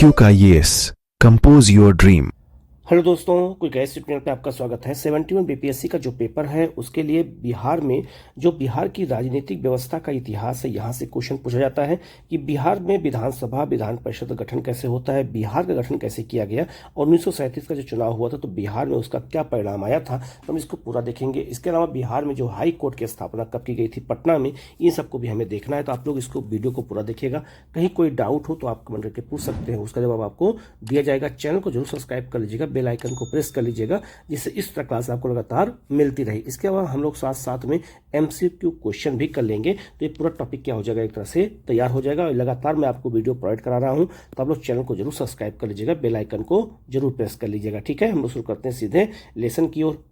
MCQ का yes compose your dream. Hello दोस्तों, कोई गैस ट्यूटोरियल पे आपका स्वागत है। 71 बीपीएससी का जो पेपर है उसके लिए बिहार में जो बिहार की राजनीतिक व्यवस्था का इतिहास है, यहाँ से क्वेश्चन पूछा जाता है कि बिहार में विधानसभा विधान परिषद का गठन कैसे होता है, बिहार का गठन कैसे किया गया और 1937 का जो चुनाव हुआ था तो बिहार में उसका क्या परिणाम आया था, तो हम इसको पूरा देखेंगे। इसके अलावा बिहार में जो हाई कोर्ट की स्थापना कब की गई थी पटना में, इन सबको भी हमें देखना है। तो आप लोग इसको वीडियो को पूरा देखिएगा। कहीं कोई डाउट हो तो आप कमेंट करके पूछ सकते हैं, उसका जवाब आपको दिया जाएगा। चैनल को जरूर सब्सक्राइब कर लीजिएगा, बेल आइकन को प्रेस कर लीजिएगा, जिससे इस तरह क्लास आपको लगातार मिलती रहे। इसके अलावा हम लोग साथ साथ में MCQ क्वेश्चन भी कर लेंगे, तो ये पूरा टॉपिक क्या हो जाएगा, एक तरह से तैयार हो जाएगा। और लगातार मैं आपको वीडियो प्रोवाइड करा रहा हूं, तो आप लोग चैनल को जरूर सब्सक्राइब कर लीजिएगा, बेल आइकन को जरूर प्रेस कर लीजिएगा। ठीक है, हम लोग शुरू करते हैं सीधे लेसन की ओर।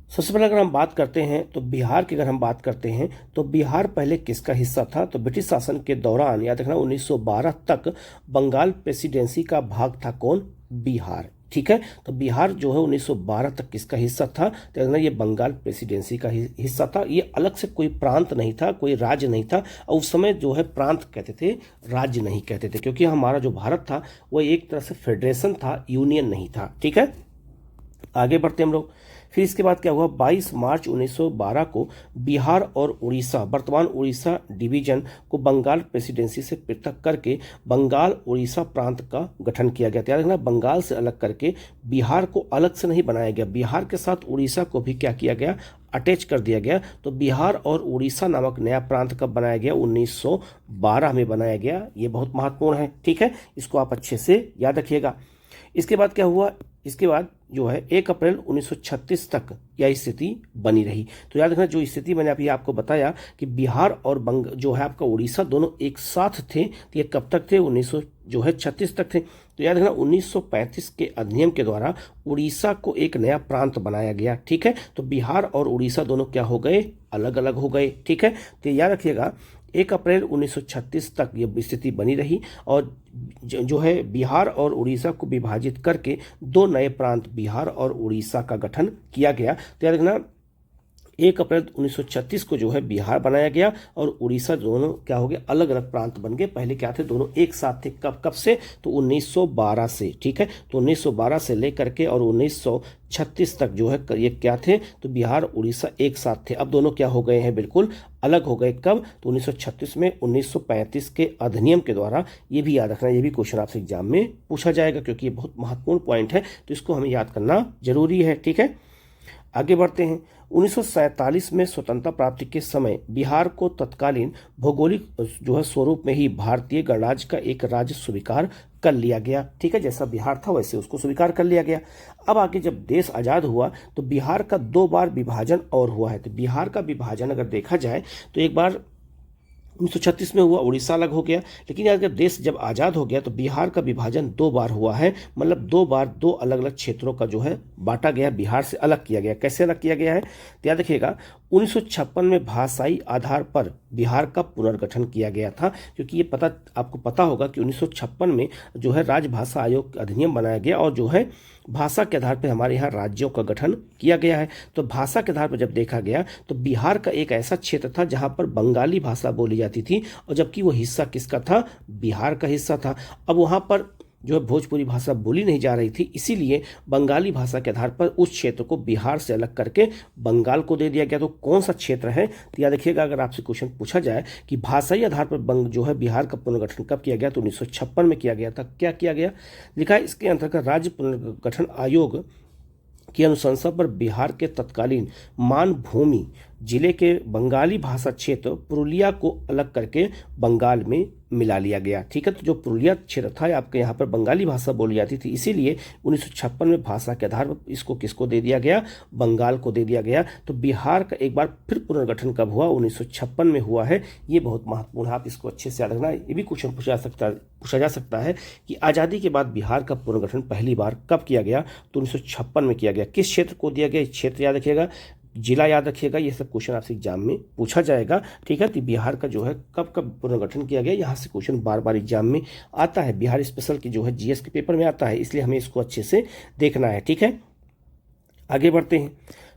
सबसे पहले अगर हम बात करते हैं तो बिहार की अगर हम बात करते हैं तो बिहार पहले किसका हिस्सा था, तो ब्रिटिश शासन के दौरान याद रखना 1912 तक बंगाल प्रेसिडेंसी का भाग था। कौन? बिहार। ठीक है, तो बिहार जो है 1912 तक किसका हिस्सा था, तो ये बंगाल प्रेसिडेंसी का हिस्सा था। ये अलग से कोई प्रांत नहीं था, कोई राज्य नहीं था। और उस समय जो है प्रांत कहते थे, राज्य नहीं कहते थे, क्योंकि हमारा जो भारत था वो एक तरह से फेडरेशन था, यूनियन नहीं था। ठीक है, आगे बढ़ते हम लोग। फिर इसके बाद क्या हुआ, 22 मार्च 1912 को बिहार और उड़ीसा, वर्तमान उड़ीसा डिवीजन को बंगाल प्रेसिडेंसी से पृथक करके बंगाल उड़ीसा प्रांत का गठन किया गया। याद रखना, बंगाल से अलग करके बिहार को अलग से नहीं बनाया गया, बिहार के साथ उड़ीसा को भी क्या किया गया, अटैच कर दिया गया। तो बिहार और उड़ीसा नामक नया प्रांत कब बनाया गया, 1912 में बनाया गया। ये बहुत महत्वपूर्ण है। ठीक है, इसको आप अच्छे से याद रखिएगा। इसके बाद क्या हुआ, इसके बाद जो है 1 अप्रैल 1936 तक यह स्थिति बनी रही। तो याद रखना, जो स्थिति मैंने अभी आपको बताया कि बिहार और जो है आपका उड़ीसा दोनों एक साथ थे, तो ये कब तक थे, 1936 तक थे। तो याद रखना 1935 के अधिनियम के द्वारा उड़ीसा को एक नया प्रांत बनाया गया। ठीक है, तो बिहार और उड़ीसा दोनों क्या हो गए, अलग अलग हो गए। ठीक है, तो याद रखिएगा 1 अप्रैल 1936 तक ये स्थिति बनी रही और जो है बिहार और उड़ीसा को विभाजित करके दो नए प्रांत बिहार और उड़ीसा का गठन किया गया। तो याद रखना 1 अप्रैल 1936 को जो है बिहार बनाया गया और उड़ीसा दोनों क्या हो गए, अलग अलग प्रांत बन गए। पहले क्या थे, दोनों एक साथ थे। कब कब से, तो 1912 से। ठीक है, तो 1912 से लेकर के और 1936 तक जो है ये क्या थे, तो बिहार उड़ीसा एक साथ थे। अब दोनों क्या हो गए हैं, बिल्कुल अलग हो गए। कब, तो 1936 में 1935 के अधिनियम के द्वारा। ये भी याद रखना, ये भी क्वेश्चन आपसे एग्जाम में पूछा जाएगा, क्योंकि ये बहुत महत्वपूर्ण पॉइंट है, तो इसको हमें याद करना जरूरी है। ठीक है, आगे बढ़ते हैं। 1947 में स्वतंत्रता प्राप्ति के समय बिहार को तत्कालीन भौगोलिक जो है स्वरूप में ही भारतीय गणराज्य का एक राज्य स्वीकार कर लिया गया। ठीक है, जैसा बिहार था वैसे उसको स्वीकार कर लिया गया। अब आगे जब देश आजाद हुआ तो बिहार का 2 बार विभाजन और हुआ है। तो बिहार का विभाजन अगर देखा जाए तो एक बार 1936 में हुआ, उड़ीसा अलग हो गया। लेकिन अगर देश जब आज़ाद हो गया तो बिहार का विभाजन 2 बार हुआ है, मतलब 2 बार 2 अलग अलग क्षेत्रों का जो है बांटा गया, बिहार से अलग किया गया। कैसे अलग किया गया है, तो याद रखिएगा 1956 में भाषाई आधार पर बिहार का पुनर्गठन किया गया था। क्योंकि ये आपको पता होगा कि 1956 में जो है राजभाषा आयोग अधिनियम बनाया गया और जो है भाषा के आधार पर हमारे यहाँ राज्यों का गठन किया गया है। तो भाषा के आधार पर जब देखा गया तो बिहार का एक ऐसा क्षेत्र था जहाँ पर बंगाली भाषा बोली जाती थी, और जबकि वो हिस्सा किसका था, बिहार का हिस्सा था। अब वहाँ पर जो है भोजपुरी भाषा बोली नहीं जा रही थी, इसीलिए बंगाली भाषा के आधार पर उस क्षेत्र को बिहार से अलग करके बंगाल को दे दिया गया। तो कौन सा क्षेत्र है, तो याद रखिएगा, अगर आपसे क्वेश्चन पूछा जाए कि भाषाई आधार पर जो है बिहार का पुनर्गठन कब किया गया, तो 1956 में किया गया था। क्या किया गया, लिखा है इसके अंतर्गत राज्य पुनर्गठन आयोग की अनुशंसा पर बिहार के तत्कालीन मानभूमि जिले के बंगाली भाषा क्षेत्र पुरुलिया को अलग करके बंगाल में मिला लिया गया। ठीक है, तो जो पुरुलिया क्षेत्र था आपके यहाँ पर बंगाली भाषा बोली जाती थी, इसीलिए 1956 में भाषा के आधार पर इसको किसको दे दिया गया, बंगाल को दे दिया गया। तो बिहार का एक बार फिर पुनर्गठन कब हुआ, 1956 में हुआ है। ये बहुत महत्वपूर्ण है, आप इसको अच्छे से याद रखना। ये भी क्वेश्चन पूछा जा सकता है कि आज़ादी के बाद बिहार का पुनर्गठन पहली बार कब किया गया, तो 1956 में किया गया। किस क्षेत्र को दिया गया, क्षेत्र याद रखिएगा, जिला याद रखिएगा, ये सब क्वेश्चन आपसे एग्जाम में पूछा जाएगा। ठीक है, तो बिहार का जो है कब कब पुनर्गठन किया गया, यहाँ से क्वेश्चन बार बार एग्जाम में आता है। बिहार स्पेशल की जो है जीएस के पेपर में आता है, इसलिए हमें इसको अच्छे से देखना है। ठीक है, आगे बढ़ते हैं।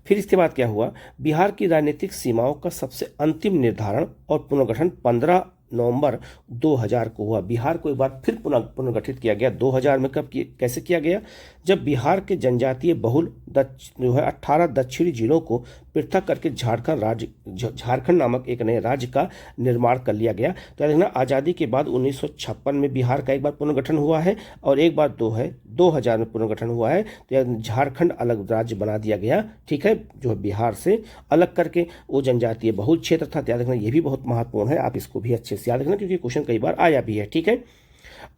फिर इसके बाद क्या हुआ, बिहार की राजनीतिक सीमाओं का सबसे अंतिम निर्धारण और पुनर्गठन 15 नवंबर 2000 को हुआ। बिहार को एक बार फिर पुनर्गठित किया गया 2000 में। कब कैसे किया गया? जब बिहार के जनजातीय बहुल जो है 18 दक्षिणी जिलों को पृथक करके झारखंड नामक एक नए राज्य का निर्माण कर लिया गया। तो देखना, आज़ादी के बाद 1956 में बिहार का एक बार पुनर्गठन हुआ है और एक बार 2000 में पुनर्गठन हुआ है। तो झारखंड अलग राज्य बना दिया गया, ठीक है, जो है बिहार से अलग करके। वो जनजातीय बहुल क्षेत्र था, याद रखना, ये भी बहुत महत्वपूर्ण है। आप इसको भी अच्छे से याद रखना क्योंकि क्वेश्चन कई बार आया भी है, ठीक है।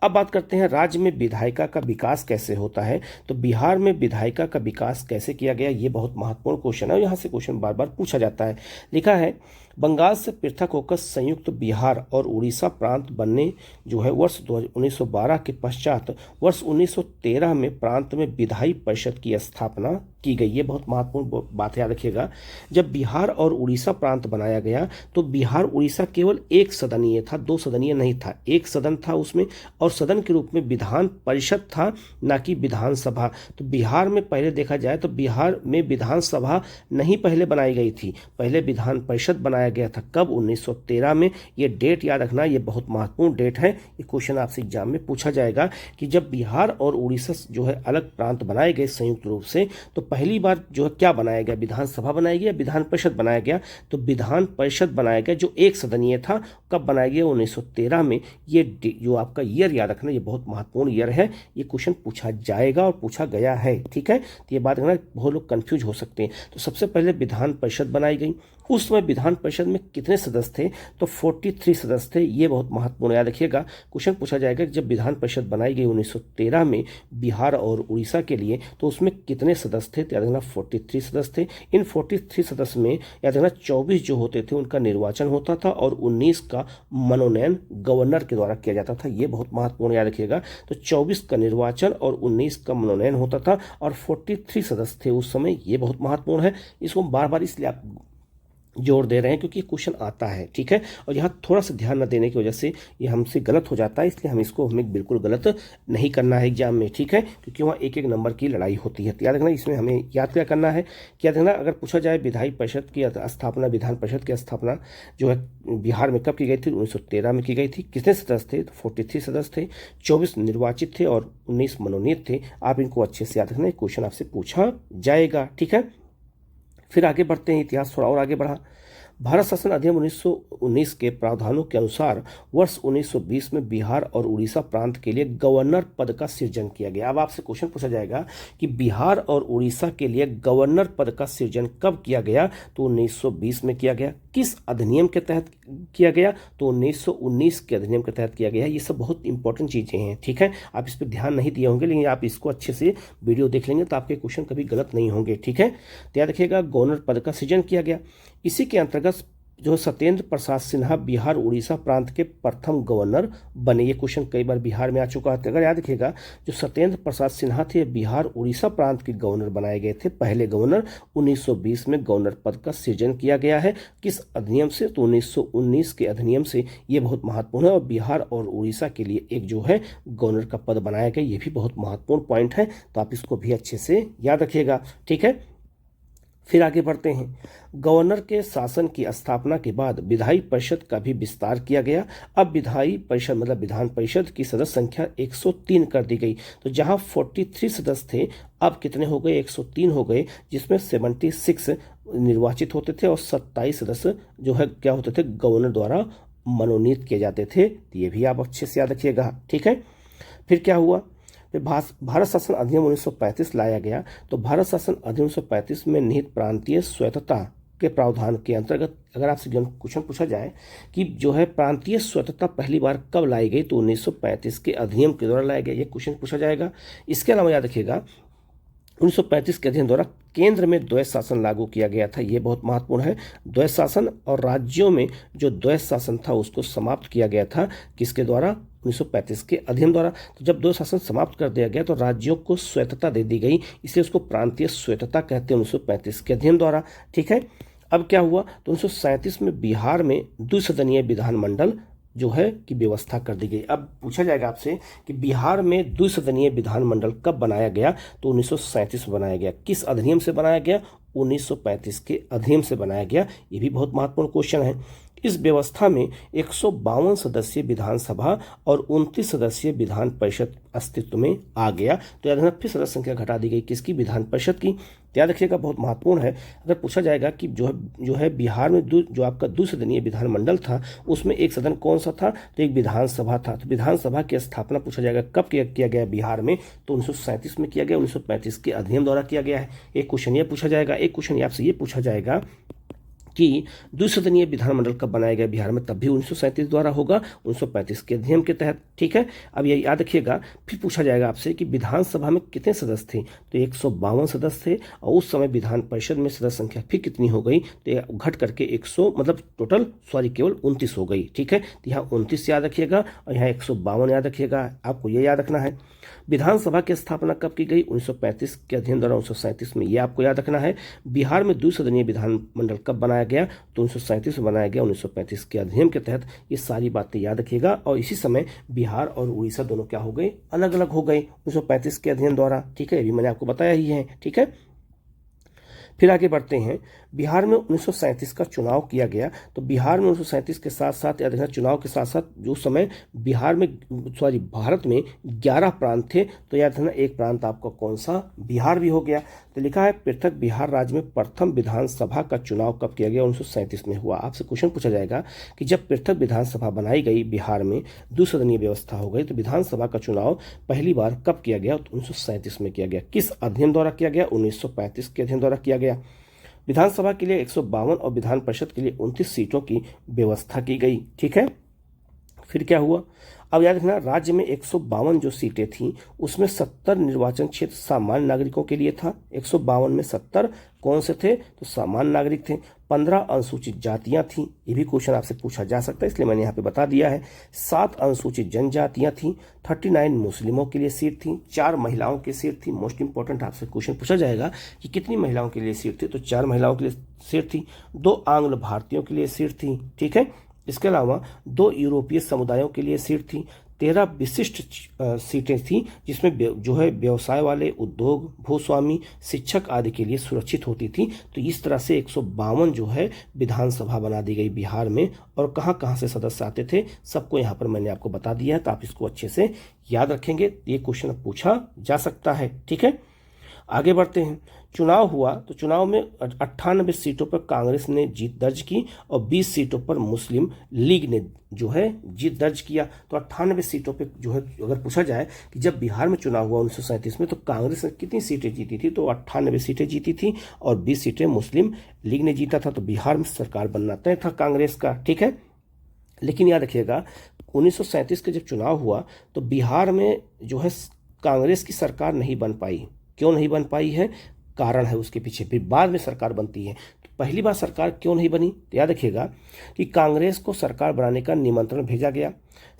अब बात करते हैं राज्य में विधायिका का विकास कैसे होता है। तो बिहार में विधायिका का विकास कैसे किया गया, ये बहुत महत्वपूर्ण क्वेश्चन है और यहाँ से क्वेश्चन बार बार पूछा जाता है। लिखा है, बंगाल से पृथक होकर संयुक्त बिहार और उड़ीसा प्रांत बनने जो है वर्ष 1912 के पश्चात वर्ष 1913 में प्रांत में विधायी परिषद की स्थापना की गई। ये बहुत महत्वपूर्ण बात याद रखिएगा। जब बिहार और उड़ीसा प्रांत बनाया गया तो बिहार उड़ीसा केवल एक सदनीय था, दो सदनीय नहीं था, एक सदन था उसमें, और सदन के रूप में विधान परिषद था, ना कि विधानसभा। तो बिहार में पहले देखा जाए तो बिहार में विधानसभा नहीं पहले बनाई गई थी, पहले विधान परिषद बनाया गया था। कब? 1913 में। ये डेट याद रखना, ये बहुत महत्वपूर्ण डेट है। ये क्वेश्चन आपसे एग्जाम में पूछा जाएगा कि जब बिहार और उड़ीसा जो है अलग प्रांत बनाए गए संयुक्त रूप से, तो पहली बार जो है क्या बनाया गया? विधानसभा बनाया गया, विधान परिषद बनाया गया। तो विधान परिषद बनाया गया जो एक सदनीय था। कब बनाया गया? 1913 में। ये जो आपका ईयर याद रखना, ये बहुत महत्वपूर्ण ईयर है। ये क्वेश्चन पूछा जाएगा और पूछा गया है, ठीक है। तो ये बात रखना, बहुत लोग कंफ्यूज हो सकते हैं। तो सबसे पहले विधान परिषद बनाई गई। उस समय विधान परिषद में कितने सदस्य थे? तो 43 सदस्य थे। ये बहुत महत्वपूर्ण याद रखिएगा। क्वेश्चन पूछा जाएगा कि जब विधान परिषद बनाई गई 1913 में बिहार और उड़ीसा के लिए, तो उसमें कितने सदस्य थे? याद रखना, 43 सदस्य थे। इन 43 सदस्य में याद रखना 24 जो होते थे उनका निर्वाचन होता था और 19 का मनोनयन गवर्नर के द्वारा किया जाता था। ये बहुत महत्वपूर्ण याद रखिएगा। तो 24 का निर्वाचन और 19 का मनोनयन होता था और 43 सदस्य थे उस समय। ये बहुत महत्वपूर्ण है। इसको बार बार इसलिए आप जोर दे रहे हैं क्योंकि क्वेश्चन आता है, ठीक है। और यहाँ थोड़ा सा ध्यान न देने की वजह से ये हमसे गलत हो जाता है, इसलिए हमें बिल्कुल गलत नहीं करना है एग्जाम में, ठीक है, क्योंकि वहाँ एक एक नंबर की लड़ाई होती है। तो याद रखना, इसमें हमें याद क्या करना है, क्या देखना, अगर पूछा जाए विधायी परिषद की स्थापना, विधान परिषद की स्थापना जो है बिहार में कब की गई थी? 1913 में की गई थी। कितने सदस्य थे? तो 43 सदस्य थे, 24 निर्वाचित थे और 19 मनोनीत थे। आप इनको अच्छे से याद रखना, क्वेश्चन आपसे पूछा जाएगा, ठीक है। फिर आगे बढ़ते हैं, इतिहास थोड़ा और आगे बढ़ा। भारत शासन अधिनियम 1919 के प्रावधानों के अनुसार वर्ष 1920 में बिहार और उड़ीसा प्रांत के लिए गवर्नर पद का सृजन किया गया। अब आपसे क्वेश्चन पूछा जाएगा कि बिहार और उड़ीसा के लिए गवर्नर पद का सृजन कब किया गया? तो 1920 में किया गया। किस अधिनियम के तहत किया गया? तो 1919 के अधिनियम के तहत किया गया। ये सब बहुत इंपॉर्टेंट चीज़ें हैं, ठीक है। आप इस पर ध्यान नहीं दिए होंगे, लेकिन आप इसको अच्छे से वीडियो देख लेंगे तो आपके क्वेश्चन कभी गलत नहीं होंगे, ठीक है। तो याद रखिएगा, गवर्नर पद का सृजन किया गया। इसी के अंतर्गत जो सत्येंद्र प्रसाद सिन्हा बिहार उड़ीसा प्रांत के प्रथम गवर्नर बने। ये क्वेश्चन कई बार बिहार में आ चुका है। अगर याद रखिएगा, जो सत्येंद्र प्रसाद सिन्हा थे बिहार उड़ीसा प्रांत के गवर्नर बनाए गए थे, पहले गवर्नर। 1920 में गवर्नर पद का सृजन किया गया है। किस अधिनियम से? तो 1919 के अधिनियम से। ये बहुत महत्वपूर्ण है और बिहार और उड़ीसा के लिए एक जो है गवर्नर का पद बनाया गया। ये भी बहुत महत्वपूर्ण पॉइंट है, तो आप इसको भी अच्छे से याद रखिएगा, ठीक है। फिर आगे बढ़ते हैं। गवर्नर के शासन की स्थापना के बाद विधायी परिषद का भी विस्तार किया गया। अब विधायी परिषद मतलब विधान परिषद की सदस्य संख्या 103 कर दी गई। तो जहां 43 सदस्य थे, अब कितने हो गए? 103 हो गए, जिसमें 76 निर्वाचित होते थे और 27 सदस्य जो है क्या होते थे? गवर्नर द्वारा मनोनीत किए जाते थे। तो ये भी आप अच्छे से याद रखिएगा, ठीक है। फिर क्या हुआ? भारत शासन अधिनियम 1935 लाया गया। तो भारत शासन अधिनियम 1935 में निहित प्रांतीय स्वायत्तता के प्रावधान के अंतर्गत अगर आपसे क्वेश्चन पूछा जाए कि जो है प्रांतीय स्वायत्तता पहली बार कब लाई गई, तो 1935 के अधिनियम के द्वारा लाया गया। ये क्वेश्चन पूछा जाएगा। इसके अलावा याद रखिएगा, 1935 के अधिनियम द्वारा केंद्र में द्वैध शासन लागू किया गया था। ये बहुत महत्वपूर्ण है। द्वैध शासन और राज्यों में जो द्वैध शासन था उसको समाप्त किया गया था। किसके द्वारा? 1935 के अधिनियम द्वारा। तो जब द्वैध शासन समाप्त कर दिया गया तो राज्यों को स्वायत्तता दे दी गई, इसलिए उसको प्रांतीय स्वायत्तता कहते हैं 1935 के अधिनियम द्वारा, ठीक है। अब क्या हुआ? तो 1937 में बिहार में द्विसदनीय विधानमंडल जो है की व्यवस्था कर दी गई। अब पूछा जाएगा आपसे कि बिहार में द्विसदनीय विधानमंडल कब बनाया गया? तो 1937 में बनाया गया। किस अधिनियम से बनाया गया? 1935 के अधिनियम से बनाया गया। ये भी बहुत महत्वपूर्ण क्वेश्चन है। इस व्यवस्था में 152 सदस्यीय विधानसभा और 29 सदस्यीय विधान परिषद अस्तित्व में आ गया। तो याद रखना, फिर सदस्य संख्या घटा दी गई किसकी? विधान परिषद की। याद रखिएगा, बहुत महत्वपूर्ण है। अगर पूछा जाएगा कि जो है बिहार में जो आपका द्विसदनीय विधानमंडल था, उसमें एक सदन कौन सा था? तो एक विधानसभा था। तो विधानसभा की स्थापना पूछा जाएगा कब किया गया बिहार में? तो 1937 में किया गया, 1935 के अधिनियम द्वारा किया गया है। एक क्वेश्चन ये पूछा जाएगा। एक क्वेश्चन आपसे ये पूछा जाएगा कि द्विसदनीय विधानमंडल कब बनाया गया बिहार में? तब भी 1937 द्वारा होगा, 1935 के अधिनियम के तहत। ठीक है, अब ये याद रखिएगा। फिर पूछा जाएगा आपसे कि विधानसभा में कितने सदस्य थे? तो 152 सदस्य थे। और उस समय विधान परिषद में सदस्य संख्या फिर कितनी हो गई? तो ये घट करके 100 मतलब टोटल केवल 29 हो गई। ठीक है, तो यहाँ 29 याद रखिएगा और यहाँ 152 याद रखिएगा। आपको ये याद रखना है। विधानसभा की स्थापना कब की गई? 1935 के अधिनियम द्वारा 1937 में, ये आपको याद रखना है। बिहार में द्विसदनीय विधानमंडल कब बनाया गया? तो 1937 में बनाया गया, 1935 के अधिनियम के तहत। ये सारी बातें याद रखिएगा। और इसी समय बिहार और उड़ीसा दोनों क्या हो गए? अलग अलग हो गए 1935 के अधिनियम द्वारा। ठीक है, ये भी मैंने आपको बताया ही है। ठीक है, फिर आगे बढ़ते हैं। बिहार में 1937 का चुनाव किया गया। तो बिहार में 1937 के साथ साथ याद रखना, चुनाव के साथ साथ जो समय भारत में 11 प्रांत थे। तो याद रखना, एक प्रांत आपका कौन सा? बिहार भी हो गया। तो लिखा है पृथक बिहार राज्य में प्रथम विधानसभा का चुनाव कब किया गया? 1937 में हुआ। आपसे क्वेश्चन पूछा जाएगा कि जब पृथक विधानसभा बनाई गई बिहार में, द्विसदनीय व्यवस्था हो गई, तो विधानसभा का चुनाव पहली बार कब किया गया? तो 1937 में किया गया। किस अधिनियम द्वारा किया गया? 1935 के अधिनियम द्वारा किया गया। विधानसभा के लिए 152 और विधान परिषद के लिए 29 सीटों की व्यवस्था की गई। ठीक है, फिर क्या हुआ? अब याद रखना, राज्य में 152 जो सीटें थीं, उसमें 70 निर्वाचन क्षेत्र सामान्य नागरिकों के लिए था। 152 में 70 कौन से थे? तो सामान्य नागरिक थे। 15 अनुसूचित जातियां थीं। ये भी क्वेश्चन आपसे पूछा जा सकता है, इसलिए मैंने यहाँ पे बता दिया है। 7 अनुसूचित जनजातियां थीं। 39 मुस्लिमों के लिए सीट थी। 4 महिलाओं की सीट थी। मोस्ट इंपॉर्टेंट आपसे क्वेश्चन पूछा जाएगा कि कितनी महिलाओं के लिए सीट थी? तो 4 महिलाओं के लिए सीट थी। 2 आंग्ल भारतीयों के लिए सीट थी। ठीक है, इसके अलावा 2 यूरोपीय समुदायों के लिए सीट थी। 13 विशिष्ट सीटें थी, जिसमें जो है व्यवसाय वाले, उद्योग, भूस्वामी, शिक्षक आदि के लिए सुरक्षित होती थी। तो इस तरह से 152 जो है विधानसभा बना दी गई बिहार में। और कहाँ कहाँ से सदस्य आते थे, सबको यहाँ पर मैंने आपको बता दिया है। तो आप इसको अच्छे से याद रखेंगे, ये क्वेश्चन पूछा जा सकता है। ठीक है, आगे बढ़ते हैं। चुनाव हुआ तो चुनाव में 98 सीटों पर कांग्रेस ने जीत दर्ज की और 20 सीटों पर मुस्लिम लीग ने जो है जीत दर्ज किया। तो 98 सीटों पे जो है, अगर पूछा जाए कि जब बिहार में चुनाव हुआ 1937 में, तो कांग्रेस ने कितनी सीटें जीती थी? तो 98 सीटें जीती थी और 20 सीटें मुस्लिम लीग ने जीता था। तो बिहार में सरकार बनना तय था कांग्रेस का। ठीक है, लेकिन याद रखिएगा 1937 के जब चुनाव हुआ तो बिहार में जो है कांग्रेस की सरकार नहीं बन पाई। क्यों नहीं बन पाई है? कारण है उसके पीछे, फिर बाद में सरकार बनती है। तो पहली बार सरकार क्यों नहीं बनी? तो याद रखिएगा कि कांग्रेस को सरकार बनाने का निमंत्रण भेजा गया।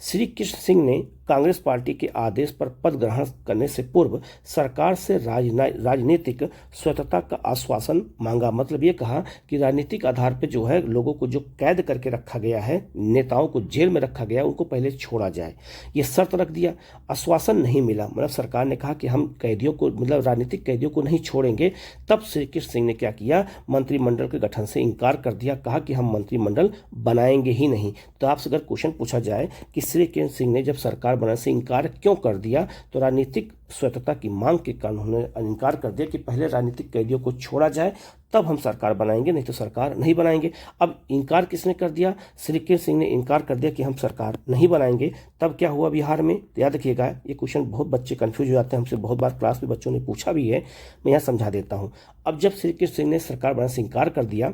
श्री कृष्ण सिंह ने कांग्रेस पार्टी के आदेश पर पद ग्रहण करने से पूर्व सरकार से राजनीतिक स्वतंत्रता का आश्वासन मांगा। मतलब ये कहा कि राजनीतिक आधार पर जो है लोगों को जो कैद करके रखा गया है, नेताओं को जेल में रखा गया, उनको पहले छोड़ा जाए, ये शर्त रख दिया। आश्वासन नहीं मिला, मतलब सरकार ने कहा कि हम कैदियों को, मतलब राजनीतिक कैदियों को नहीं छोड़ेंगे। तब श्री कृष्ण सिंह ने क्या किया? मंत्रिमंडल के गठन से इनकार कर दिया। कहा कि हम मंत्रिमंडल बनाएंगे ही नहीं। तो आपसे अगर क्वेश्चन पूछा जाए कि श्री कृष्ण सिंह ने जब सरकार बनाने से इनकार क्यों कर दिया, तो राजनीतिक स्वतंत्रता की मांग के कारण उन्होंने इनकार कर दिया कि पहले राजनीतिक कैदियों को छोड़ा जाए, तब हम सरकार बनाएंगे, नहीं तो सरकार नहीं बनाएंगे। अब इनकार किसने कर दिया? श्री कृष्ण सिंह ने इनकार कर दिया कि हम सरकार नहीं बनाएंगे। तब क्या हुआ बिहार में? तो याद रखिएगा, ये क्वेश्चन बहुत बच्चे कंफ्यूज हो जाते हैं, हमसे बहुत बार क्लास में बच्चों ने पूछा भी है, मैं यहाँ समझा देता हूँ। अब जब श्री कृष्ण सिंह ने सरकार बनाने से इनकार कर दिया,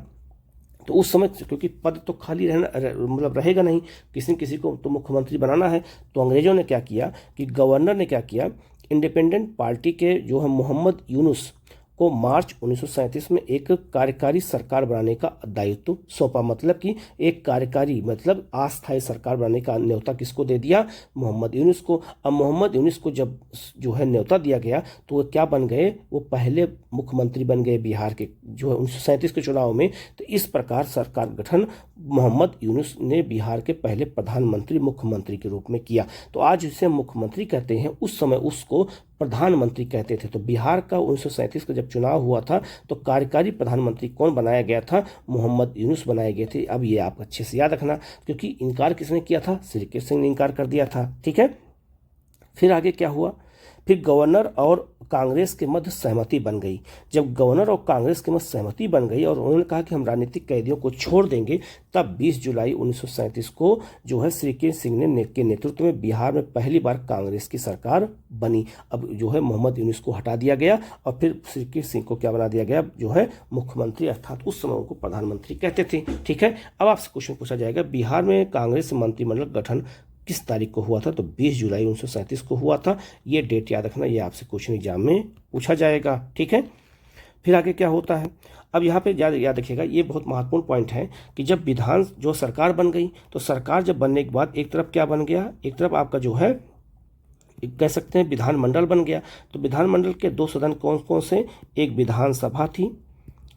तो उस समय क्योंकि पद तो खाली मतलब रहेगा नहीं, किसी न किसी को तो मुख्यमंत्री बनाना है। तो अंग्रेजों ने क्या किया कि गवर्नर ने क्या किया, इंडिपेंडेंट पार्टी के जो है मोहम्मद यूनुस को मार्च 1937 में एक कार्यकारी सरकार बनाने का दायित्व सौंपा। मतलब कि एक कार्यकारी मतलब अस्थायी सरकार बनाने का न्योता किसको दे दिया? मोहम्मद यूनुस को। अब मोहम्मद यूनुस को जब जो है न्योता दिया गया तो वो क्या बन गए? वो पहले मुख्यमंत्री बन गए बिहार के जो है 1937 के चुनाव में। तो इस प्रकार सरकार गठन मोहम्मद यूनुस ने बिहार के पहले प्रधानमंत्री मुख्यमंत्री के रूप में किया। तो आज जिसे मुख्यमंत्री कहते हैं, उस समय उसको प्रधानमंत्री कहते थे। तो बिहार का 1937 का जब चुनाव हुआ था तो कार्यकारी प्रधानमंत्री कौन बनाया गया था? मोहम्मद यूनुस बनाए गए थे। अब ये आप अच्छे से याद रखना, क्योंकि इनकार किसने किया था? श्रीकृष्ण सिंह ने इनकार कर दिया था। ठीक है, फिर आगे क्या हुआ? फिर गवर्नर और कांग्रेस के मध्य सहमति बन गई। जब गवर्नर और कांग्रेस के मध्य सहमति बन गई और उन्होंने कहा कि हम राजनीतिक कैदियों को छोड़ देंगे, तब 20 जुलाई 1937 को जो है श्रीकृष्ण सिंह के नेतृत्व में बिहार में पहली बार कांग्रेस की सरकार बनी। अब जो है मोहम्मद यूनुस को हटा दिया गया और फिर श्रीकृष्ण सिंह को क्या बना दिया गया? जो है मुख्यमंत्री, अर्थात उस समय उनको प्रधानमंत्री कहते थे। ठीक है, अब आपसे क्वेश्चन पूछा जाएगा बिहार में कांग्रेस मंत्रिमंडल गठन किस तारीख को हुआ था? तो 20 जुलाई 1937 को हुआ था। ये डेट याद रखना, ये आपसे क्वेश्चन एग्जाम में पूछा जाएगा। ठीक है, फिर आगे क्या होता है? अब यहाँ पे याद रखिएगा, ये बहुत महत्वपूर्ण पॉइंट है कि जब विधान जो सरकार बन गई, तो सरकार जब बनने के बाद एक तरफ क्या बन गया? एक तरफ आपका जो है कह सकते हैं विधानमंडल बन गया। तो विधानमंडल के 2 सदन कौन कौन से? एक विधानसभा थी,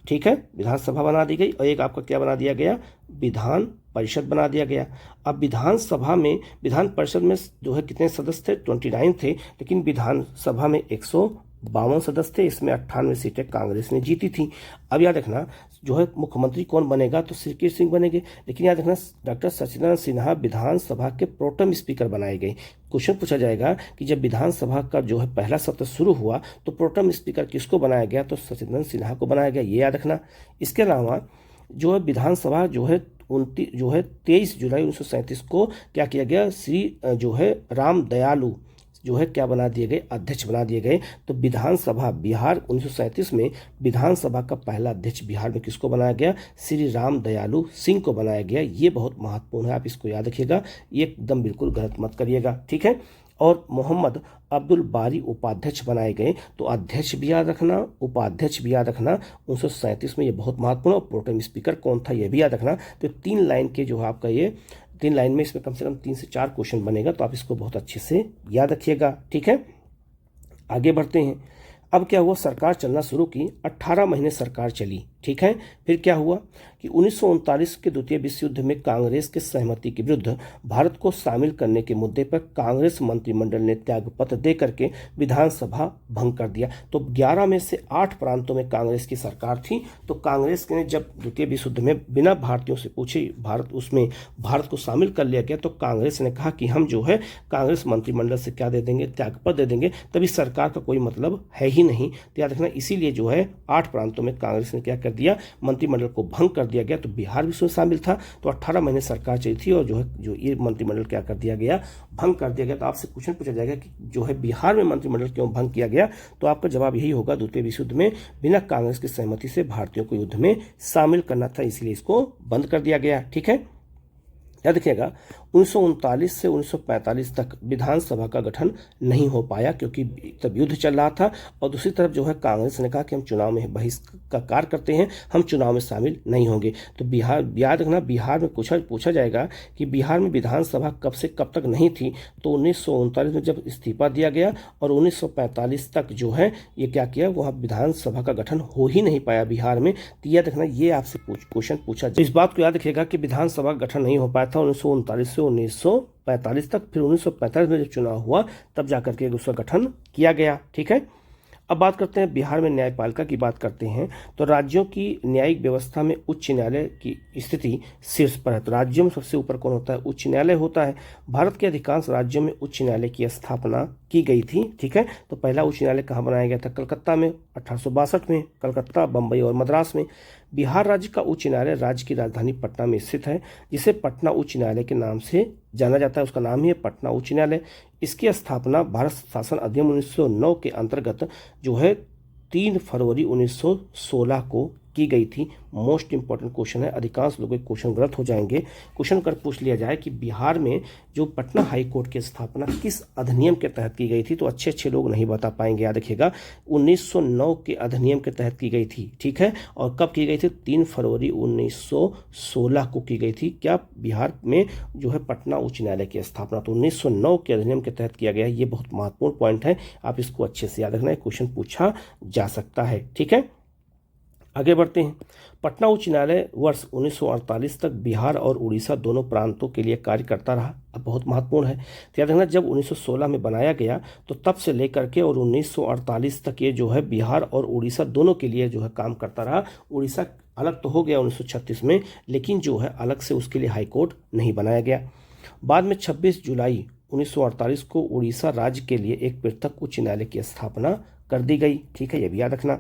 ठीक है, विधानसभा बना दी गई, और एक आपका क्या बना दिया गया? विधान परिषद बना दिया गया। अब विधानसभा में, विधान परिषद में जो है कितने सदस्य थे? 29 थे, लेकिन विधानसभा में 152 सदस्य थे। इसमें 98 सीटें कांग्रेस ने जीती थी। अब याद रखना, जो है मुख्यमंत्री कौन बनेगा? तो श्रीकृष्ण सिंह बनेंगे। लेकिन याद रखना, डॉक्टर सचिदानंद सिन्हा विधानसभा के प्रोटेम स्पीकर बनाए गए। क्वेश्चन पूछा जाएगा कि जब विधानसभा का जो है पहला सत्र शुरू हुआ तो प्रोटेम स्पीकर किसको बनाया गया? तो सचिदानंद सिन्हा को बनाया गया, ये याद रखना। इसके अलावा जो है विधानसभा जो है 23 जुलाई 1937 को क्या किया गया? श्री जो है राम दयालु जो है क्या बना दिए गए? अध्यक्ष बना दिए गए। तो विधानसभा बिहार 1937 में विधानसभा का पहला अध्यक्ष बिहार में किसको बनाया गया? श्री राम दयालु सिंह को बनाया गया। ये बहुत महत्वपूर्ण है, आप इसको याद रखिएगा, ये एकदम बिल्कुल गलत मत करिएगा। ठीक है, और मोहम्मद अब्दुल बारी उपाध्यक्ष बनाए गए। तो अध्यक्ष भी याद रखना, उपाध्यक्ष भी याद रखना। 1937 में ये बहुत महत्वपूर्ण। और प्रोटेम स्पीकर कौन था, ये भी याद रखना। तो 3 लाइन के जो है आपका ये 3 लाइन में इसमें कम से कम 3 से 4 क्वेश्चन बनेगा, तो आप इसको बहुत अच्छे से याद रखिएगा। ठीक है, आगे बढ़ते हैं। अब क्या हुआ? सरकार चलना शुरू की, 18 महीने सरकार चली। ठीक है, फिर क्या हुआ कि 1939 के द्वितीय विश्व युद्ध में कांग्रेस के सहमति के विरुद्ध भारत को शामिल करने के मुद्दे पर कांग्रेस मंत्रिमंडल ने त्यागपत्र दे करके विधानसभा भंग कर दिया। तो 11 में से 8 प्रांतों में कांग्रेस की सरकार थी। तो कांग्रेस ने जब द्वितीय विश्व युद्ध में बिना भारतीयों से पूछे भारत को शामिल कर लिया गया, तो कांग्रेस ने कहा कि हम जो है कांग्रेस मंत्रिमंडल से क्या दे देंगे? त्यागपत्र दे देंगे। तभी सरकार का कोई मतलब है ही नहीं। तो याद रखना, इसीलिए जो है 8 प्रांतों में कांग्रेस ने क्या कर दिया? मंत्रिमंडल को भंग कर दिया गया। तो बिहार भी उसमें शामिल था। तो 18 महीने सरकार चली थी और जो ये मंत्रिमंडल क्या कर दिया गया? भंग कर दिया गया। तो आपसे क्वेश्चन पूछा जाएगा कि जो है बिहार में मंत्रिमंडल क्यों भंग किया गया? तो आपका जवाब यही होगा, द्वितीय विश्व युद्ध में बिना कांग्रेस की सहमति से भारतीयों को युद्ध में शामिल करना था, इसलिए इसको बंद कर दिया गया। ठीक है, याद रखिएगा 1939 से 1945 तक विधानसभा का गठन नहीं हो पाया, क्योंकि तब युद्ध चल रहा था। और दूसरी तरफ जो है कांग्रेस ने कहा कि हम चुनाव में बहिष्कार करते हैं, हम चुनाव में शामिल नहीं होंगे। तो बिहार, याद रखना, बिहार में पूछा जाएगा कि बिहार में विधानसभा कब से कब तक नहीं थी? तो 1939 में जब इस्तीफा दिया गया और 1945 तक जो है ये क्या किया? वहाँ विधानसभा का गठन हो ही नहीं पाया बिहार में। तो याद रखना, ये आपसे क्वेश्चन पूछा जाए। इस बात को याद रखिएगा कि विधानसभा का गठन नहीं हो पाया था 1939 से 1945 तक। फिर 1945 में जब चुनाव हुआ तब जाकर के उसका गठन किया गया। ठीक है, अब बात करते हैं बिहार में न्यायपालिका की बात करते हैं। तो राज्यों की न्यायिक व्यवस्था में उच्च न्यायालय की स्थिति शीर्ष पर है। तो राज्यों में सबसे ऊपर कौन होता है? उच्च न्यायालय होता है। भारत के अधिकांश राज्यों में उच्च न्यायालय की स्थापना की गई थी। ठीक है, तो पहला उच्च न्यायालय कहाँ बनाया गया था? कलकत्ता में 1862 में, कलकत्ता, बम्बई और मद्रास में। बिहार राज्य का उच्च न्यायालय राज्य की राजधानी पटना में स्थित है, जिसे पटना उच्च न्यायालय के नाम से जाना जाता है। उसका नाम ही है पटना उच्च न्यायालय। इसकी स्थापना भारत शासन अधिनियम 1909 के अंतर्गत जो है 3 फरवरी 1916 को की गई थी। मोस्ट इंपॉर्टेंट क्वेश्चन है, अधिकांश लोगों के क्वेश्चन गलत हो जाएंगे। क्वेश्चन कर पूछ लिया जाए कि बिहार में जो पटना हाई कोर्ट की स्थापना किस अधिनियम के तहत की गई थी? तो अच्छे लोग नहीं बता पाएंगे। याद रखिएगा, 1909 के अधिनियम के तहत की गई थी। ठीक है, और कब की गई थी? 3 फरवरी 1916 को की गई थी। क्या? बिहार में जो है पटना उच्च न्यायालय की स्थापना तो 1909 के अधिनियम के तहत किया गया। ये बहुत महत्वपूर्ण पॉइंट है, आप इसको अच्छे से याद रखना, क्वेश्चन पूछा जा सकता है। ठीक है, आगे बढ़ते हैं। पटना उच्च न्यायालय वर्ष 1948 तक बिहार और उड़ीसा दोनों प्रांतों के लिए कार्य करता रहा। अब बहुत महत्वपूर्ण है, तो याद रखना जब 1916 में बनाया गया तो तब से लेकर के और 1948 तक ये जो है बिहार और उड़ीसा दोनों के लिए जो है काम करता रहा। उड़ीसा अलग तो हो गया 1936 में, लेकिन जो है अलग से उसके लिए हाईकोर्ट नहीं बनाया गया। बाद में 26 जुलाई 1948 को उड़ीसा राज्य के लिए एक पृथक उच्च न्यायालय की स्थापना कर दी गई। ठीक है, ये भी याद रखना।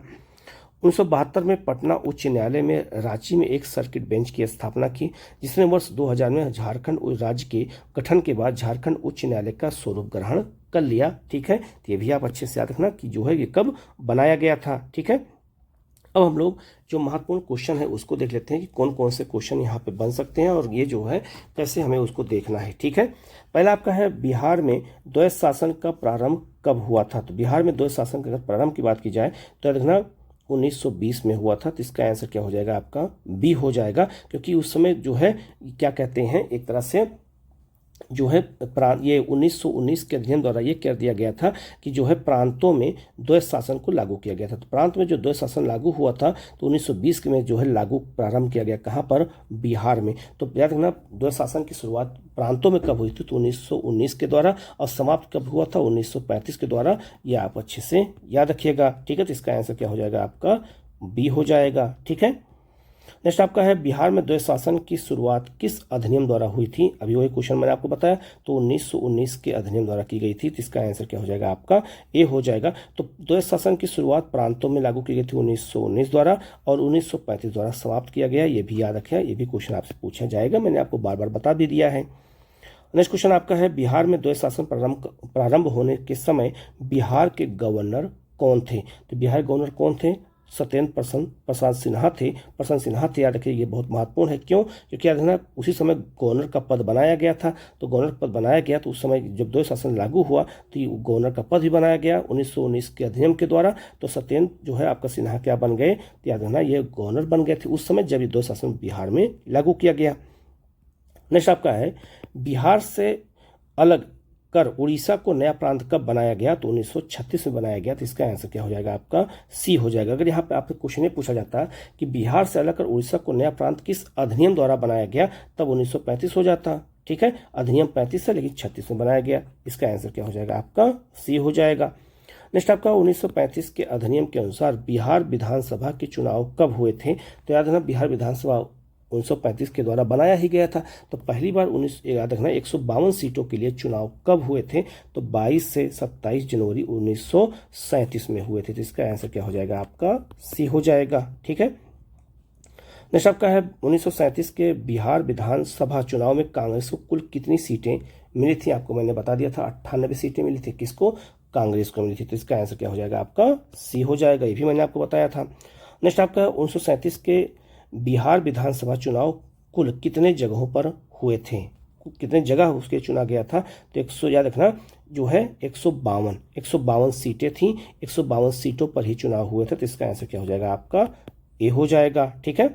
1972 में पटना उच्च न्यायालय में रांची में एक सर्किट बेंच की स्थापना की, जिसने वर्ष 2000 में झारखंड राज्य के गठन के बाद झारखंड उच्च न्यायालय का स्वरूप ग्रहण कर लिया। ठीक है, तो ये भी आप अच्छे से याद रखना कि जो है ये कब बनाया गया था। ठीक है, अब हम लोग जो महत्वपूर्ण क्वेश्चन है उसको देख लेते हैं कि कौन कौन से क्वेश्चन यहाँ पे बन सकते हैं और ये जो है कैसे हमें उसको देखना है। ठीक है, पहला आपका है बिहार में द्वैत शासन का प्रारंभ कब हुआ था। तो बिहार में द्वैत शासन का अगर प्रारंभ की बात की जाए तो देखना 1920 में हुआ था। तो इसका आंसर क्या हो जाएगा आपका बी हो जाएगा, क्योंकि उस समय जो है क्या कहते हैं एक तरह से जो है ये 1919 के अधिनियम द्वारा ये कर दिया गया था कि जो है प्रांतों में द्वैत शासन को लागू किया गया था। तो प्रांत में जो द्वैत शासन लागू हुआ था तो 1920 में जो है लागू प्रारंभ किया गया, कहाँ पर, बिहार में। तो याद रखना द्वैत शासन की शुरुआत प्रांतों में कब हुई थी तो 1919 के द्वारा, और समाप्त कब हुआ था 1935 के द्वारा। ये आप अच्छे से याद रखिएगा। ठीक है, तो इसका आंसर क्या हो जाएगा आपका बी हो जाएगा। ठीक है, नेक्स्ट आपका है बिहार में द्वैत शासन की शुरुआत किस अधिनियम द्वारा हुई थी। अभी वही क्वेश्चन मैंने आपको बताया, तो 1919 के अधिनियम द्वारा की गई थी। तो इसका आंसर क्या हो जाएगा आपका ए हो जाएगा। तो द्वैत शासन की शुरुआत प्रांतों में लागू की गई थी 1919 द्वारा, और 1935 द्वारा समाप्त किया गया। ये भी याद रखें, ये भी क्वेश्चन आपसे पूछा जाएगा, मैंने आपको बार बार बता भी दिया है। नेक्स्ट क्वेश्चन आपका है बिहार में द्वैत शासन प्रारंभ होने के समय बिहार के गवर्नर कौन थे। तो बिहार गवर्नर कौन थे, सत्येंद्र प्रसाद सिन्हा थे। प्रसन्न सिन्हा थे, याद रखिए, ये बहुत महत्वपूर्ण है। क्यों, क्योंकि याद रखना उसी समय गवर्नर का पद बनाया गया था। तो गवर्नर पद बनाया गया तो उस समय जब द्वैत शासन लागू हुआ तो गवर्नर का पद भी बनाया गया 1919 के अधिनियम के द्वारा। तो सत्येंद्र जो है आपका सिन्हा क्या बन गए, तो याद रखना ये गवर्नर बन गए थे उस समय जब ये द्वैत शासन बिहार में लागू किया गया। नेक्स्ट आपका है बिहार से अलग कर उड़ीसा को नया प्रांत कब बनाया गया। तो 1936 में बनाया गया। तो इसका आंसर क्या हो जाएगा आपका सी हो जाएगा। अगर यहाँ पे आपसे क्वेश्चन ये पूछा जाता कि बिहार से अलग कर उड़ीसा को नया प्रांत किस अधिनियम द्वारा बनाया गया, तब 1935 हो जाता। ठीक है, अधिनियम 35 है लेकिन 36 में बनाया गया। इसका आंसर क्या हो जाएगा आपका सी हो जाएगा। नेक्स्ट आपका 1935 के अधिनियम के अनुसार बिहार विधानसभा के चुनाव कब हुए थे। तो याद रखना बिहार विधानसभा 1935 के द्वारा बनाया ही गया था। तो पहली बार याद रखना 152 सीटों के लिए चुनाव कब हुए थे। तो 22 से 27 जनवरी 1937 में हुए थे। तो इसका आंसर क्या हो जाएगा आपका सी हो जाएगा। ठीक है, नेक्स्ट आपका है 1937 के बिहार विधानसभा चुनाव में कांग्रेस को कुल कितनी सीटें मिली थी। आपको मैंने बता दिया था 98 सीटें मिली थी। किसको, कांग्रेस को मिली थी। तो इसका आंसर क्या हो जाएगा आपका सी हो जाएगा, ये भी मैंने आपको बताया था। नेक्स्ट आपका 1937 के बिहार विधानसभा चुनाव कुल कितने जगहों पर हुए थे, कितने जगह उसके चुना गया था। तो 100 याद रखना जो है 152 सीटें थी, 152 सीटों पर ही चुनाव हुए थे। तो इसका आंसर क्या हो जाएगा आपका ए हो जाएगा। ठीक है,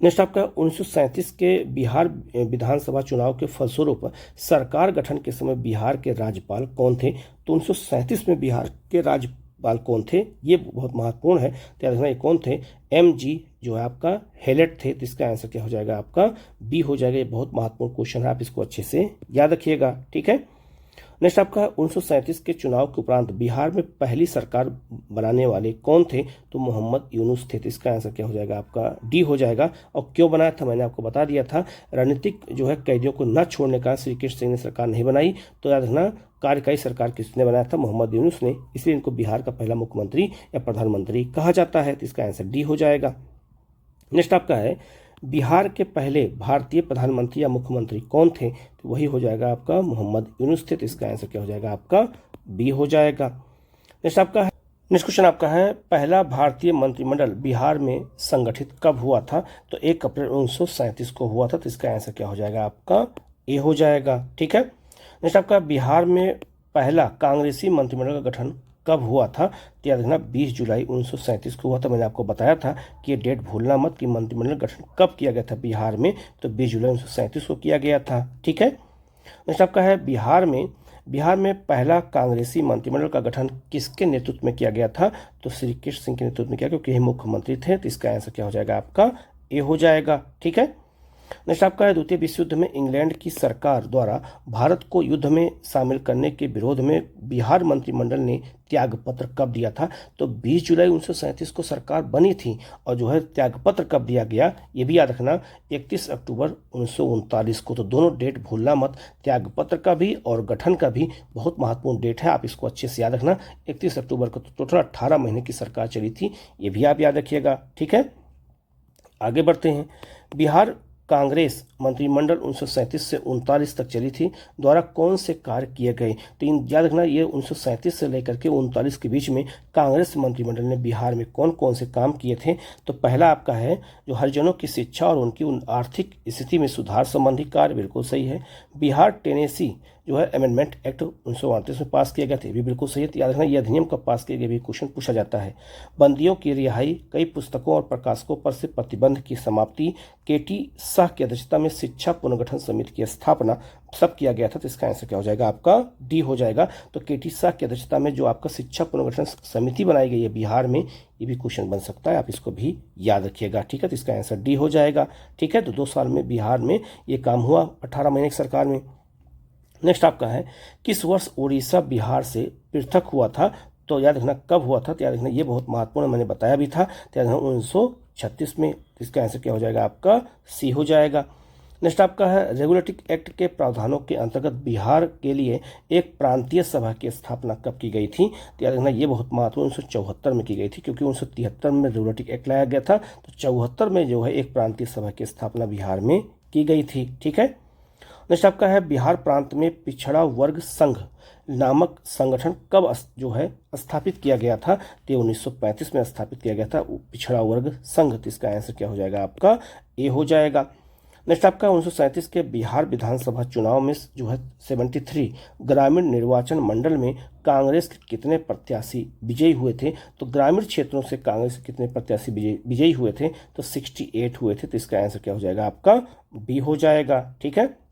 नेक्स्ट आपका 1937 के बिहार विधानसभा चुनाव के फलस्वरूप सरकार गठन के समय बिहार के राज्यपाल कौन थे। तो 1937 में बिहार के राज्यपाल कौन थे, ये बहुत महत्वपूर्ण है। तो याद रखना ये कौन थे, MG जो है आपका हेलेट थे। तो इसका आंसर क्या हो जाएगा आपका बी हो जाएगा। ये बहुत महत्वपूर्ण क्वेश्चन है, आप इसको अच्छे से याद रखिएगा। ठीक है, नेक्स्ट आपका 1937 के चुनाव के उपरांत बिहार में पहली सरकार बनाने वाले कौन थे। तो मोहम्मद यूनुस थे। तो इसका आंसर क्या हो जाएगा आपका डी हो जाएगा। और क्यों बनाया था मैंने आपको बता दिया था, राजनीतिक जो है कैदियों को न छोड़ने का श्री कृष्ण सिंह ने सरकार नहीं बनाई। तो याद रखना कार्यकारी सरकार किसने बनाया था, मोहम्मद यूनुस ने, इसलिए इनको बिहार का पहला मुख्यमंत्री या प्रधानमंत्री कहा जाता है। तो इसका आंसर डी हो जाएगा। नेक्स्ट आपका है बिहार के पहले भारतीय प्रधानमंत्री या मुख्यमंत्री कौन थे। तो वही हो जाएगा आपका मोहम्मद यूनुस थे। तो इसका आंसर क्या हो जाएगा आपका बी हो जाएगा। नेक्स्ट क्वेश्चन आपका है पहला भारतीय मंत्रिमंडल बिहार में संगठित कब हुआ था। तो 1 अप्रैल 1937 को हुआ था। तो इसका आंसर क्या हो जाएगा आपका ए हो जाएगा। ठीक है, नेक्स्ट आपका बिहार में पहला कांग्रेसी मंत्रिमंडल का गठन कब हुआ था। तो याद रखना 20 जुलाई 1937 को हुआ था। मैंने आपको बताया था कि ये डेट भूलना मत कि मंत्रिमंडल गठन कब किया गया था बिहार में। तो 20 जुलाई 1937 को किया गया था। ठीक है, नेक्स्ट आपका है बिहार में बिहार में पहला कांग्रेसी मंत्रिमंडल का गठन किसके नेतृत्व में किया गया था? तो श्री कृष्ण सिंह के नेतृत्व में किया, क्योंकि ये मुख्यमंत्री थे। तो इसका आंसर क्या हो जाएगा आपका? ए हो जाएगा। ठीक है। नेक्स्ट आपका है, द्वितीय विश्व युद्ध में इंग्लैंड की सरकार द्वारा भारत को युद्ध में शामिल करने के विरोध में बिहार मंत्रिमंडल ने त्यागपत्र कब दिया था? तो 20 जुलाई 1937 को सरकार बनी थी, और जो है त्यागपत्र कब दिया गया ये भी याद रखना, 31 अक्टूबर 1939 को। तो दोनों डेट भूलना मत, त्यागपत्र का भी और गठन का भी बहुत महत्वपूर्ण डेट है, आप इसको अच्छे से याद रखना। 31 अक्टूबर को तो टोटल 18 महीने की सरकार चली थी, ये भी आप याद रखिएगा। ठीक है, आगे बढ़ते हैं। बिहार कांग्रेस मंत्रिमंडल 1937 से 39 तक चली थी, द्वारा कौन से कार्य किए गए? तो इन याद रखना, ये 1937 से लेकर के 39 के बीच में कांग्रेस मंत्रिमंडल ने बिहार में कौन कौन से काम किए थे? तो पहला आपका है जो हरिजनों की शिक्षा और उनकी आर्थिक स्थिति में सुधार संबंधी कार्य, बिल्कुल सही है। बिहार टेनेसी जो है अमेंडमेंट एक्ट 1938 में पास किया गया था, ये भी बिल्कुल सही है। तो याद रखना, यह अधिनियम कब पास किया गया भी क्वेश्चन पूछा जाता है। बंदियों की रिहाई, कई पुस्तकों और प्रकाशकों पर से प्रतिबंध की समाप्ति, केटी शाह की अध्यक्षता में शिक्षा पुनर्गठन समिति की स्थापना, सब किया गया था। तो इसका आंसर क्या हो जाएगा आपका? डी हो जाएगा। तो केटी शाह की अध्यक्षता में जो आपका शिक्षा पुनर्गठन समिति बनाई गई है बिहार में, ये भी क्वेश्चन बन सकता है, आप इसको भी याद रखिएगा। ठीक है, तो इसका आंसर डी हो जाएगा। ठीक है, तो 2 साल में बिहार में ये काम हुआ, 18 महीने की सरकार में। नेक्स्ट आपका है, किस वर्ष उड़ीसा बिहार से पृथक हुआ था? तो याद रखना कब हुआ था, तो याद रखना ये बहुत महत्वपूर्ण, मैंने बताया भी था। तो याद रखना 1936 में। इसका आंसर क्या हो जाएगा आपका? सी हो जाएगा। नेक्स्ट आपका है, रेगुलेटरी एक्ट के प्रावधानों के अंतर्गत बिहार के लिए एक प्रांतीय सभा की स्थापना कब की गई थी? तो याद रखना ये बहुत महत्वपूर्ण 1974 में की गई थी, क्योंकि 1973 में रेगुलेटरी एक्ट लाया गया था, तो 74 में जो है एक प्रांतीय सभा की स्थापना बिहार में की गई थी। ठीक है। नेक्स्ट आपका है, बिहार प्रांत में पिछड़ा वर्ग संघ नामक संगठन कब जो है स्थापित किया गया था? तो 1935 में स्थापित किया गया था पिछड़ा वर्ग संघ। तो इसका आंसर क्या हो जाएगा आपका? ए हो जाएगा। नेक्स्ट आपका 1937 के बिहार विधानसभा चुनाव में जो है 73 ग्रामीण निर्वाचन मंडल में कांग्रेस के कितने प्रत्याशी विजयी हुए थे? तो ग्रामीण क्षेत्रों से कांग्रेस के कितने प्रत्याशी विजयी हुए थे? तो 68 हुए थे। तो इसका आंसर क्या हो जाएगा आपका? बी हो जाएगा। ठीक है।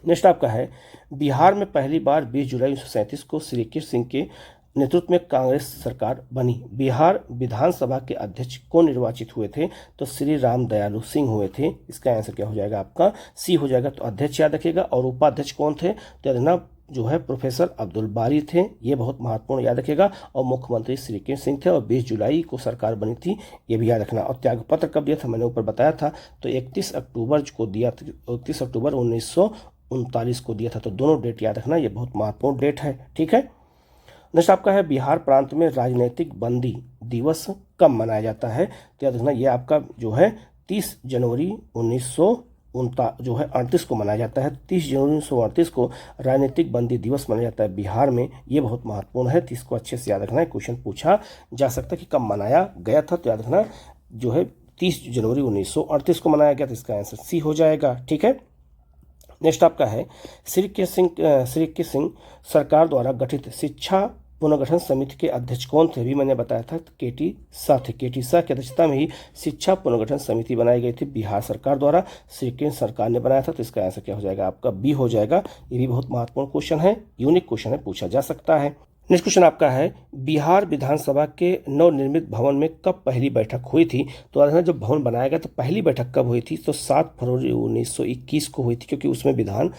नेक्स्ट आपका है, बिहार में पहली बार 20 जुलाई 1937 को श्री कृष्ण सिंह के नेतृत्व में कांग्रेस सरकार बनी। बिहार विधानसभा के अध्यक्ष कौन निर्वाचित हुए थे? तो श्री राम दयालु सिंह हुए थे। इसका आंसर क्या हो जाएगा आपका? सी हो जाएगा। तो अध्यक्ष याद रखिएगा, और उपाध्यक्ष कौन थे? तो याद जो है प्रोफेसर अब्दुल बारी थे, ये बहुत महत्वपूर्ण याद रखिएगा। और मुख्यमंत्री श्री कृष्ण सिंह थे, और 20 जुलाई को सरकार बनी थी, ये भी याद रखना। और त्यागपत्र कब दिया था मैंने ऊपर बताया था, तो 31 अक्टूबर को दिया था, 31 अक्टूबर 1939 को दिया था। तो दोनों डेट याद रखना, ये बहुत महत्वपूर्ण डेट है। ठीक है। नेक्स्ट आपका है, बिहार प्रांत में राजनीतिक बंदी दिवस कब मनाया जाता है? तो याद रखना ये आपका जो है 30 जनवरी 1938 को मनाया जाता है। 30 जनवरी 1938 को राजनीतिक बंदी दिवस मनाया जाता है बिहार में, ये बहुत महत्वपूर्ण है। तो इसको अच्छे से याद रखना है, क्वेश्चन पूछा जा सकता है कि कब मनाया गया था। तो याद रखना जो है 30 जनवरी 1938 को मनाया गया। तो इसका आंसर सी हो जाएगा। ठीक है। नेक्स्ट आपका है, श्री कृष्ण सिंह सरकार द्वारा गठित शिक्षा पुनर्गठन समिति के अध्यक्ष कौन थे? भी मैंने बताया था, केटी शाह थे। केटी शाह की अध्यक्षता में ही शिक्षा पुनर्गठन समिति बनाई गई थी बिहार सरकार द्वारा, श्री कृष्ण सरकार ने बनाया था। तो इसका आंसर क्या हो जाएगा आपका? बी हो जाएगा। ये भी बहुत महत्वपूर्ण क्वेश्चन है, यूनिक क्वेश्चन है, पूछा जा सकता है। नेक्स्ट क्वेश्चन आपका है, बिहार विधानसभा के नवनिर्मित भवन में कब पहली बैठक हुई थी? तो जब भवन बनाया गया तो पहली बैठक कब हुई थी? तो 7 फरवरी 1921 को हुई थी, क्योंकि उसमें विधान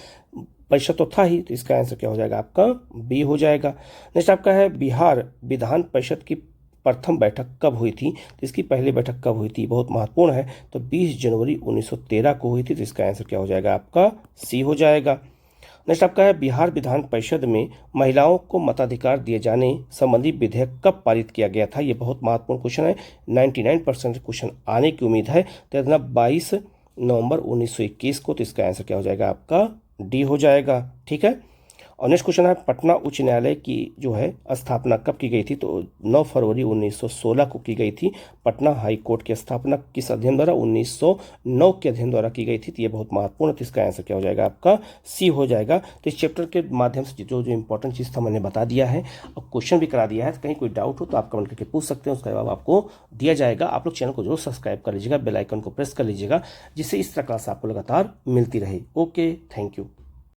परिषद तो था ही। तो इसका आंसर क्या हो जाएगा आपका? बी हो जाएगा। नेक्स्ट आपका है, बिहार विधान परिषद की प्रथम बैठक कब हुई थी? तो इसकी पहली बैठक कब हुई थी? बहुत महत्वपूर्ण है। तो 20 जनवरी 1913 को हुई थी। तो इसका आंसर क्या हो जाएगा आपका? सी हो जाएगा। नेक्स्ट आपका है, बिहार विधान परिषद में महिलाओं को मताधिकार दिए जाने संबंधी विधेयक कब पारित किया गया था? ये बहुत महत्वपूर्ण क्वेश्चन है, 99% क्वेश्चन आने की उम्मीद है। तो 22 नवंबर 1921 को। तो इसका आंसर क्या हो जाएगा आपका? डी हो जाएगा। ठीक है। और नेक्स्ट क्वेश्चन है, पटना उच्च न्यायालय की जो है स्थापना कब की गई थी? तो 9 फरवरी 1916 को की गई थी। पटना हाई कोर्ट की स्थापना किस अध्ययन द्वारा? 1909 के अध्ययन द्वारा की गई थी। तो ये बहुत महत्वपूर्ण है। तो इसका आंसर क्या हो जाएगा आपका? सी हो जाएगा। तो इस चैप्टर के माध्यम से जो इंपॉर्टेंट चीज़ था मैंने बता दिया है, और क्वेश्चन भी करा दिया है। तो कहीं कोई डाउट हो तो आप कमेंट करके पूछ सकते हैं, उसका जवाब आपको दिया जाएगा। आप लोग चैनल को जरूर सब्सक्राइब कर लीजिएगा, बेल आइकन को प्रेस कर लीजिएगा, जिससे इस तरह क्लास आपको लगातार मिलती रहे। Okay, thank you.